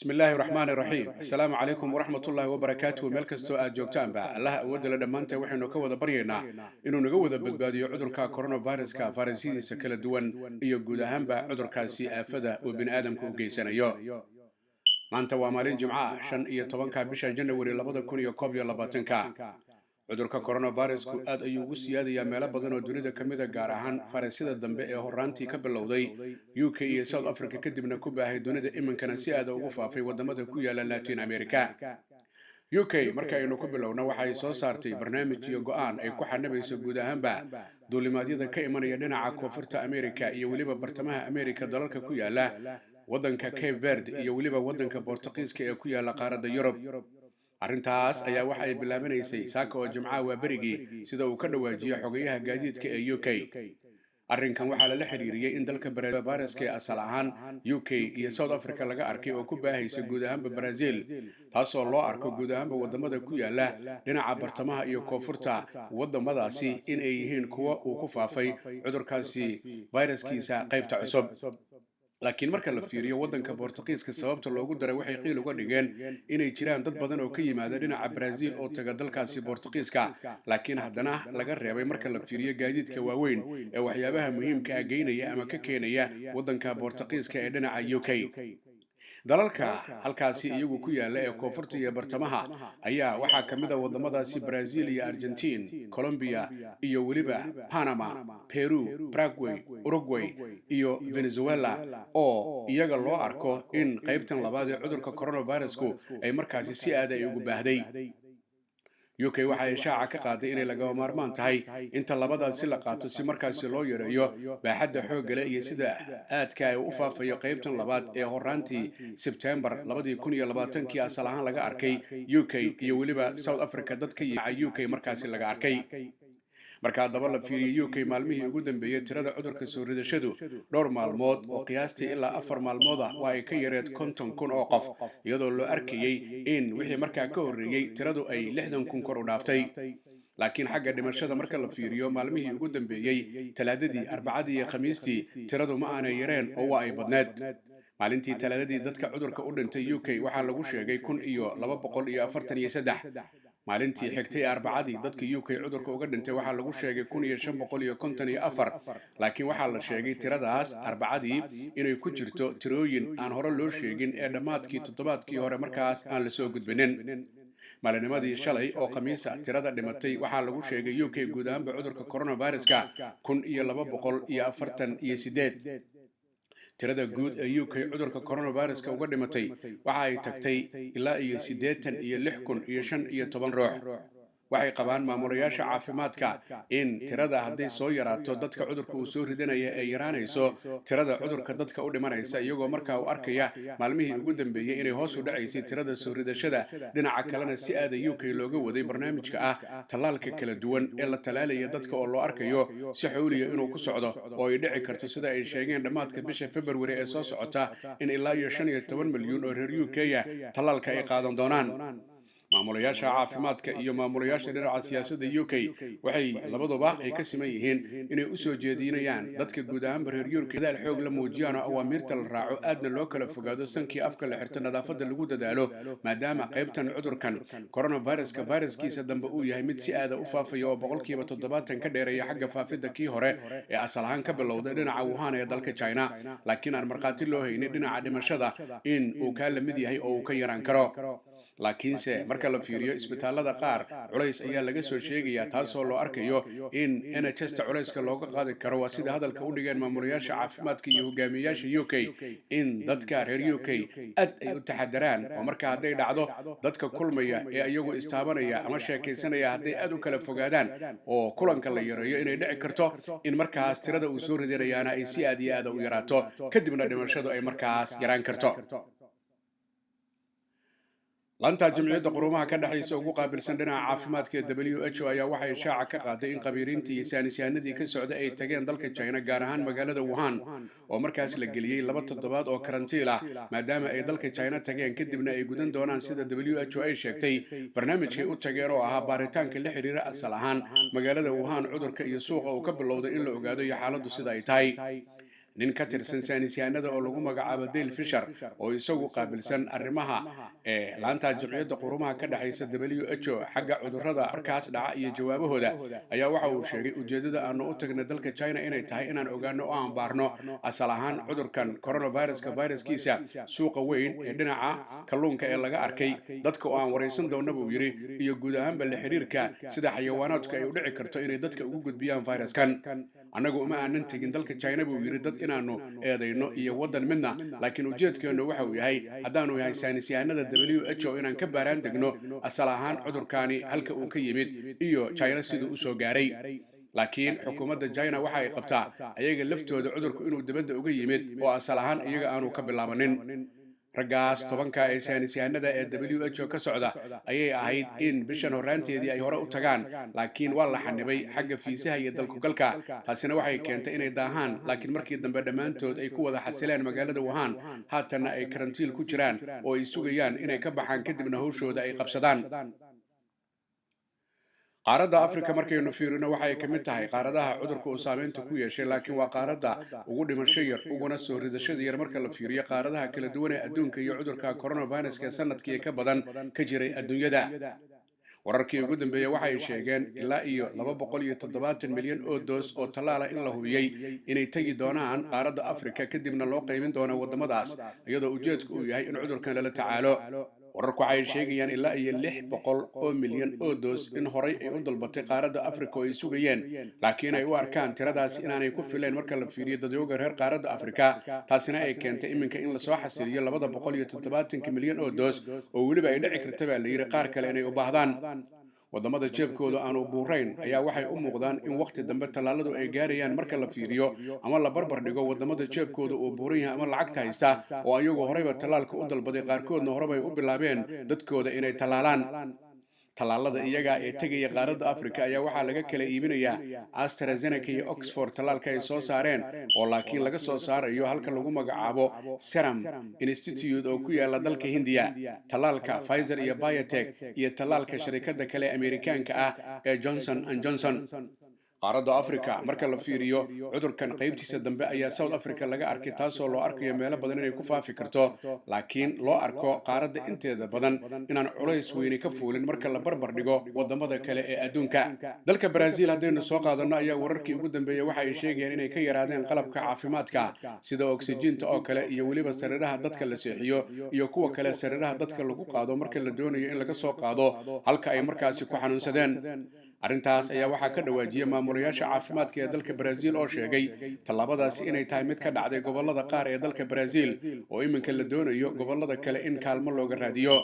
بسم الله الرحمن الرحيم السلام عليكم ورحمة الله وبركاته meel kastoo aad joogtaanba allaha awoodda la dhammaantay waxaynu ka wada baryaynaa inuu naga wada badbaadiyo cudurka coronaviruska fayrasyadiisa kala duwan iyo guud ahaanba cudurkaasi aafada uu bini'aadamka u geysanayo maanta waa maalin jimco ah 15 bisha January 2021 cudurka coronavirusku aad ayuu ugu siyaadayaa meelo badan oo dunida ka mid ah gaar ahaan fayrasyada dambe ee horaantii ka bilowday UK iyo South Africa kadibna ku baahay dunida iminkana si aad ugu faafay wadamada ku yaala Latin America. UK marka aynu ku bilowna waxay soo saartay barnaamij iyo go'aan ay ku xanabayso guud ahaanba duulimaadyada ka imanaya dhinaca koonfurta America iyo waliba bartamaha America dalalka ku yaala wadanka Cape Verde iyo waliba wadanka Portugiiska ee ku yaala qaaradda Yurub. arrintaas ayaa waxa ay bilaabanaysay saaka oo jimcaha waa berigii sida uu ka dhawaajiyay xogayaha gaadiidka ee UK. arrinkan waxaa lala xiriiriyay in dalka viruska ee asal ahaan UK iyo South Africa laga arkay oo ku baahaysa guud ahaanba Brazil, taasoo loo arko guud ahaanba wadamada ku yaala dhinaca bartamaha iyo koonfurta wadamadaasi in ay yihiin kuwa uu ku faafay cudurkaasi viruskiisa qaybta cusub. laakiin marka la fiiriyo wadanka Portugiiska sababta loogu daray waxay qiil uga dhigeen inay jiraan dad badan oo ka yimaada dhinaca Brazil oo taga dalkaasi Portugiiska, laakiin haddana laga reebay marka la fiiriyo gaadiidka waaweyn ee waxyaabaha muhiimka ah geynaya ama ka keenaya wadanka Portugiiska ee dhinaca UK. dalalka halkaasi iyagu ku yaala ee koonfurta iyo bartamaha ayaa waxaa ka mid ah wadamadaasi Brazil iyo Argentine, Colombia iyo waliba Panama, Peru, Paraguay, Uruguay iyo Venezuela oo iyaga loo arko in qaybtan labaad ee cudurka coronavirusku ay markaasi si aad ay ugu baahday. UK waxa ay shaaca ka qaaday inay laga maarmaan tahay inta labadaas la qaato si markaasi loo yareeyo baaxadda xoogga leh iyo sida aadka ay u faafayo qaybtan labaad ee horaantii September 2020 asal ahaan laga arkay UK iyo waliba South Africa dadka yimaada UK markaasi laga arkay. marka daba la fiiriyo UK maalmihii ugu dambeeyay tirada cudurka soo ridashadu dhowr maalmood oo qiyaastii ilaa 4 maalmood ah waa ay ka yareed 50,000 oo qof iyadoo loo arkayay in wixii markaa ka horeeyay tiradu ay 60,000 kor u dhaaftay. laakiin xagga dhimashada marka la fiiriyo maalmihii ugu dambeeyay talaadadii arbacadii iyo khamiistii tiradu ma aanay yareen oo waa ay badneed. maalintii talaadadii dadka cudurka u dhintay UK waxaa lagu sheegay 1243. maalintii xigtay arbacadii dadka UK cudurka uga dhintay waxaa lagu sheegay 1554, laakiin waxaa la sheegay tiradaas arbacadii inay ku jirto tirooyin aan hore loo sheegin ee dhammaadkii toddobaadkii hore markaas aan la soo gudbinin. maalinimadii shalay oo khamiisa tirada dhimatay waxaa lagu sheegay UK guud ahaanba cudurka coronaviruska 1248. tirada guud ee UK cudurka coronaviruska uga dhimatay waxa ay tagtay ilaa iyo 86,515 ruux. waxay qabaan maamulayaasha caafimaadka in tirada hadday soo yaraato dadka cudurka uu soo ridanaya ay yaraanayso tirada cudurka dadka u dhimanaysa, iyagoo markaa u arkaya maalmihii ugu dambeeyay inay hoos u dhacaysay tirada soo ridashada. dhinaca kalena si aad UK looga waday barnaamijka ah tallaalka kala duwan ee la talaalaya dadka oo loo arkayo si xawliya inuu ku socdo oo ay dhici karto sida ay sheegeen dhammaadka bisha February ee soo socota in ilaa iyo 15 milyan oo reer UK ah tallaalka ay qaadan doonaan. maamulayaasha caafimaadka iyo maamulayaasha dhinaca siyaasadda UK waxay labaduba ay ka siman yihiin inay u soo jeedinayaan dadka guud ahaan reer Yurub dadaal xoog la muujiyaan oo awaamirta la raaco aadna loo kala fogaado sankii afka la xirto nadaafadda lagu dadaalo maadaama qaybtan cudurkan coronaviruska viruskiisa dambe uu yahay mid si aad u faafayo oo 70% ka dheereeya xagga faafidda kii hore ee asal ahaan ka bilowday dhinaca Wuhan ee dalka China, laakiin aan markhaati loo haynin dhinaca dhimashada in uu ka la mid yahay oo uu ka yaraan karo. laakiinse marka la fiiriyo isbitaalada qaar culays ayaa laga soo sheegayaa, taasoo loo arkayo in NHS-ta culayska looga qaadi karo. waa sida hadalka u dhigeen maamulayaasha caafimaadka iyo hogaamiyayaasha UK in dadka reer UK aad ay u taxadaraan oo marka hadday dhacdo dadka kulmaya ee iyagu istaabanaya ama sheekaysanaya hadday aad u kala fogaadaan oo kulanka la yareeyo inay dhici karto in markaas tirada uu soo ridanayaana ay si aad iyo aad u yaraato kadibna dhimashadu ay markaas yaraan karto. lanta jimciyadda quruumaha ka dhaxaysa ugu qaabilsan dhinaca caafimaadka ee WHO ayaa waxay shaaca ka qaaday in qabiiriintii iyo saynisyahanadii ka socda ay tageen dalka China gaar ahaan magaalada Wuhan oo markaas la geliyay 2 toddobaad oo karantiil ah maadaama ay dalka China tageen kadibna ay gudan doonaan sida WHO ay sheegtay barnaamijkay u tageen oo ahaa baaritaanka la xiriira asal ahaan magaalada Wuhan cudurka iyo suuqa uu ka bilowday in la ogaado iyo xaaladdu sida ay tahay. nin ka tirsan saynisyahanada oo lagu magacaabo Dale Fisher oo isagu qaabilsan arrimaha laanta jimciyadda qurumaha ka dhaxaysa WHO xagga cudurrada markaas dhaca iyo jawaabahooda ayaa waxa uu sheegay ujeedada aanu u tagnay dalka China inay tahay inaan ogaano oo aan baarno asal ahaan cudurkan coronaviruska viruskiisa suuqa weyn ee dhinaca kalluunka ee laga arkay dadka oo aan wareysan doono buu yiri iyo guud ahaanba la xiriirka sida xayawaanaadku ay u dhici karto inay dadka ugu gudbiyaan viruskan annagu uma aanan tegin dalka China buu yiri dad inaanu eedayno iyo wadan midna laakiin ujeedkeenu waxa uu yahay haddaanu yahay saynisyahanada WHO inaan ka baaraan degno asal ahaan cudurkaani halka uu ka yimid iyo China siduu u soo gaaray laakiin xukuumadda China waxa ay qabtaa ayaga laftooda cudurku inuu dibadda uga yimid oo asal ahaan iyaga aanu ka bilaabanin raggaas tobanka ee saynisyahanada ee WHO ka socda ayay ahayd in bishan horaanteedii ay hore u tagaan laakiin waa la xanibay xagga fiisaha iyo dalkugalka taasina waxay keentay inay daahaan laakiin markii dambe dhammaantood ay ku wada xasileen magaalada Wuhan haatanna ay karantiil ku jiraan oo ay sugayaan inay ka baxaan kadibna hawshooda ay qabsadaan qaaradda Afrika markaynu fiirino waxay ka mid tahay qaaradaha cudurka uu saameynta ku yeeshay laakiin waa qaaradda ugu dhimasho yar uguna soo ridashada yar marka la fiiriyo qaaradaha kala duwan ee adduunka iyo cudurka coronavirus ee sanadkii ka badan ka jiray adduunyada wararkii ugu dambeeyay waxay sheegeen ilaa iyo 270 milyan oo doos oo tallaala in la hubiyay inay tagi doonaan qaaradda Afrika kadibna loo qaybin doono wadamadaas iyadoo ujeedku uu yahay in cudurkan lala tacaalo wararku waxay sheegayaan ilaa iyo 600 milyan oo doos in horay ay u dalbatay qaaradda Afrika oo ay sugayeen laakiin ay u arkaan tiradaas inaanay ku fileen marka la fiiriyo dadweynaha reer qaaradda Afrika taasina ay keentay iminka in la soo xasiliyo 270 milyan oo doos oo waliba ay dhici karto baa la yiri qaar kale inay u baahdaan wadamada jeebkooda aan u buurayn ayaa waxay u muuqdaan in waqti dambe talaaladu ay gaarayaan marka la fiiriyo ama la barbar dhigo wadamada jeebkooda oo buuran yahay ama lacagta haysta oo ayagu horeyba talaalka u dalbaday qaarkoodna horeba ay u bilaabeen dadkooda inay talaalaan talaalada iyaga ee tegaya qaaradda Afrika ayaa waxaa laga kala iibinayaa AstraZeneca iyo Oxford talaalka ay soo saareen oo laakiin laga soo saarayo halka lagu magacaabo Serum Institute oo ku yaala dalka Hindiya talaalka Pfizer iyo BioNTech iyo talaalka shirkadda kale Ameerikaanka ah ee Johnson & Johnson qaaradda Afrika marka la fiiriyo cudurkan qaybtiisa dambe ayaa South Africa laga arkay taasoo loo arkayo meelo badan inay ku faafi karto laakiin loo arko qaaradda inteeda badan inaan culays weyn ka fuulin marka la barbar dhigo wadamada kale ee adduunka dalka Brazil haddaynu soo qaadano ayaa wararkii ugu dambeeyay waxa ay sheegayaan inay ka yaraadeen qalabka caafimaadka sida oxygen-ta oo kale iyo waliba sariiraha dadka la seexiyo iyo kuwa kale sariiraha dadka lagu qaado marka la doonayo in laga soo qaado halka ay markaasi ku xanuunsadeen arrintaas ayaa waxaa ka dhawaajiyay maamulayaasha caafimaadka ee dalka Brazil oo sheegay tallaabadaasi inay tahay mid ka dhacday gobolada qaar ee dalka Brazil oo iminka la doonayo gobolada kale in kaalmo looga raadiyo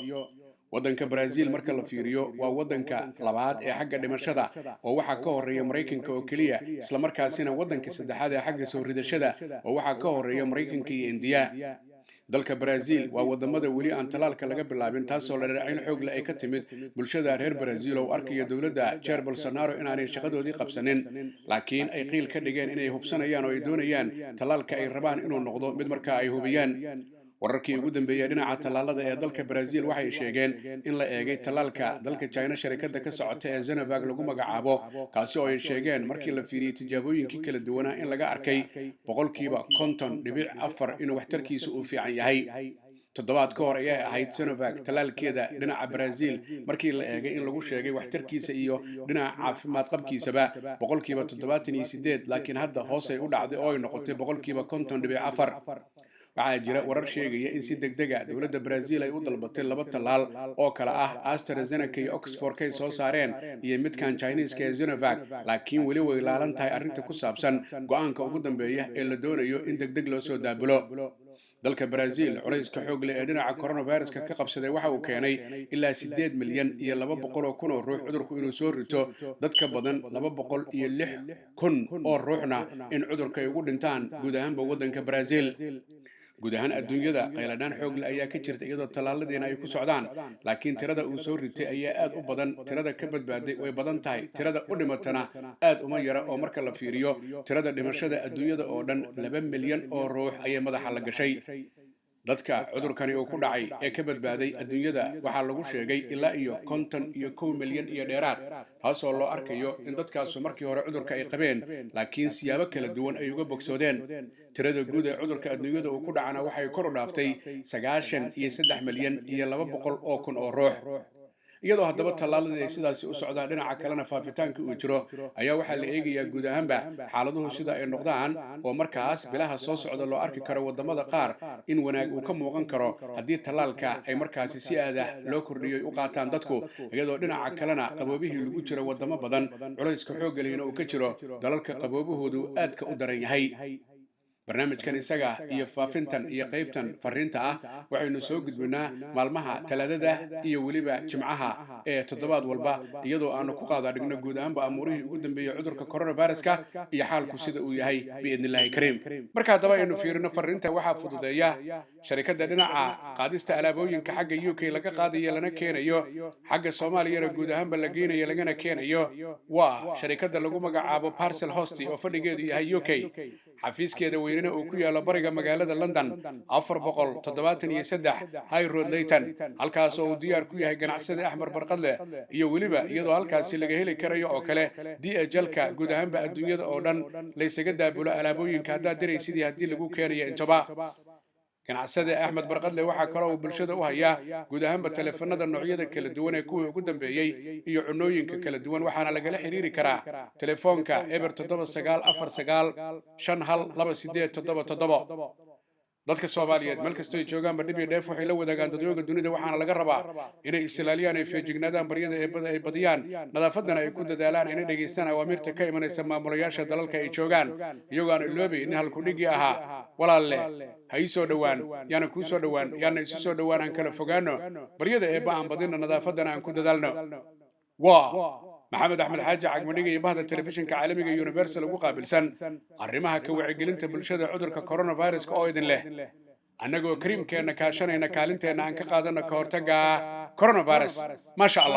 waddanka Brazil marka la fiiriyo waa waddanka labaad ee xagga dhimashada oo waxa ka horeeya Mareykanka oo kaliya isla markaasina waddanka saddexaad ee xagga soo ridashada oo waxa ka horeeya Mareykanka iyo India dalka Brazil waa wadamada wali aan talaalka laga bilaabin taasoo la raacin xoog leh ay ka timid bulshada reer Brazil oo arkaya dawladda Jair Bolsonaro inaanay shaqadoodii qabsanin laakiin ay qiil ka dhigeen inay hubsanayaan oo ay doonayaan talaalka ay rabaan inuu noqdo mid markaa ay hubiyaan wararkii ugu dambeeyay dhinaca talaalada ee dalka Brazil waxay sheegeen in la eegay talaalka dalka China shirkadda ka socota ee Sinovac lagu magacaabo kaasi oo ay sheegeen markii la fiiriyay tijaabooyinkii kala duwanaa in laga arkay 50.4 in waxtarkiisu uu fiican yahay toddobaad ka hor ayay ahayd Sinovac talaalkeeda dhinaca Brazil markii la eegay in lagu sheegay waxtarkiisa iyo dhinaca caafimaad qabkiisaba 78 laakiin hadda hoos ay u dhacday oo ay noqotay 50.4 waxaa jira warar sheegaya in si degdeg ah dawladda Brazil ay u dalbatay laba talaal oo kala ah AstraZeneca iyo Oxford kay soo saareen iyo midkan Chinese ee Sinovac laakiin wali way ilaalan tahay arrinta ku saabsan go'aanka ugu dambeeya ee la doonayo in degdeg loo soo daabulo dalka Brazil culayska xoog leh ee dhinaca coronavirus-ka ka qabsaday waxa uu keenay ilaa 8 milyan iyo 200 kun oo ruux cudurku inuu soo rito dadka badan 206 kun oo ruuxna in cudurka ay ugu dhintaan guud ahaanba waddanka Brazil guud ahaan adduunyada qayladaan xoog leh ayaa ka jirta iyadoo talaaladiina ay ku socdaan laakiin tirada uu soo ritay ayaa aad u badan tirada ka badbaaday way badan tahay tirada u dhimatana aad uma yara oo marka la fiiriyo tirada dhimashada adduunyada oo dhan 2 milyan oo ruux ayay madaxa la gashay dadka cudurkani uu ku dhacay ee ka badbaaday adduunyada waxaa lagu sheegay ilaa iyo 51 milyan iyo dheeraad, taasoo loo arkayo in dadkaasu markii hore cudurka ay qabeen laakiin siyaabo kala duwan ay uga bogsoodeen. tirada guud ee cudurka adduunyada uu ku dhacana waxay kor u dhaaftay 93 milyan iyo 200 oo kun oo ruux. iyadoo haddaba tallaaladii ay sidaasi u socdaan dhinaca kalena faafitaanka uu jiro ayaa waxaa la eegayaa guud ahaanba xaaladuhu sida ay noqdaan, oo markaas bilaha soo socda loo arki karo waddamada qaar in wanaag uu ka muuqan karo haddii tallaalka ay markaasi si aadah loo kordhiyo u qaataan dadku, iyadoo dhinaca kalena qaboobihii lagu jiro waddamo badan culayska xoogga lehina uu ka jiro dalalka qaboobahoodu aadka u daran yahay. barnaamijkan isaga iyo faafintan iyo qaybtan fariinta ah waxaynu soo gudbinaa maalmaha talaadada iyo weliba jimcaha ee toddobaad walba, iyadoo aanu ku qaada dhigno guud ahaanba amuurihii ugu dambeeyey cudurka coronaviruska iyo xaalku sida uu yahay biidnillaahi kariim. marka haddaba aynu fiirino fariinta waxaa fududeeya sharikadda dhinaca qaadista alaabooyinka xagga UK laga qaadayo lana keenayo xagga Soomaaliyana guud ahaanba la geynayo lagana keenayo waa sharikadda lagu magacaabo Parcel Host oo fadhigeedu yahay UK. xafiiskeeda weynina uu ku yaalo bariga magaalada London 473 High Road Leyton, halkaas oo uu diyaar ku yahay ganacsade Axmed Barqadle iyo weliba iyadoo halkaasi laga heli karayo oo kale DHL-ka guud ahaanba adduunyada oo dhan laysaga daabulo alaabooyinka haddaad diraysidii haddii lagu keenayo intaba. ganacsade Axmed Barqadle waxaa kaloo uu bulshada u hayaa guud ahaanba taleefanada noocyada kala duwan ee kuwii ugu dambeeyey iyo cunooyinka kala duwan, waxaana lagala xiriiri karaa telefoonka eber 7949512877. dadka Soomaaliyeed meel kastoo ay joogaan badhib iyo dheef waxay la wadaagaan dadweynaha dunida, waxaana laga rabaa inay islaaliyaan ay feejignaadaan baryada eebada ay badiyaan nadaafadana ay ku dadaalaan inay dhageystaan awaamirta ka imanaysa maamulayaasha dalalka ay joogaan, iyagoo aan iloobi in halku dhigi ahaa walaalle ha ii soo dhowaan yaana kuu soo dhowaan yaana isu soo dhowaan aan kala fogaano baryada eebba aan badino nadaafadana aan ku dadaalno. maxamed axmed xaaji cagmadhiga iyo bahda telefishinka caalamiga Universal ugu qaabilsan arrimaha ka wacyigelinta bulshada cudurka coronavirus oo idin leh annagoo kariimkeena kaashanayna kaalinteena aan ka qaadano ka hortagga coronavirus. maasha Allah.